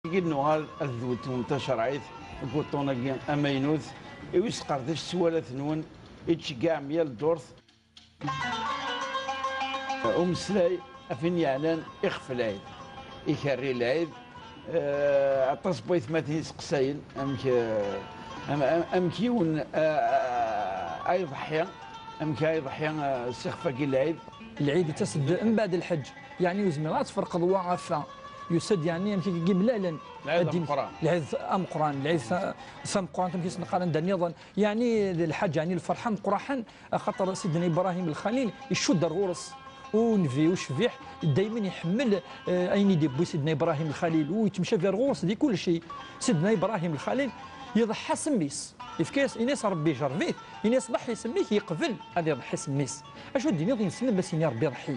نوغال الذوت 18 عيث كوطونا امينوث يسقر ذا السوالات نون يتشقع ميال دورث ومسلاي افين يعلن اخف العيد يكري العيد عطاس بويث ماتين سقساين امكيون اي ضحيه امكي اي ضحيه سخفه كي العيد يتسد من بعد الحج يعني وزميرات فرق ضواء عفا يسد يعني يمكن يجي ملالا العيد القران العيد ام قران العيد سام قران تمكي سنقال نظن يعني الحج يعني الفرحه مقرحا خاطر سيدنا ابراهيم الخليل يشد الغرس ونفي وشفيح دائما يحمل اين يدي سيدنا ابراهيم الخليل ويتمشى في الغرس دي كل شيء سيدنا ابراهيم الخليل يضحى سميس يفكاس إناس ربي جربيه إناس ضحي يسميه يقبل هذا يضحي سميس أشو الدنيا غير نسلم بس إني ربي يضحي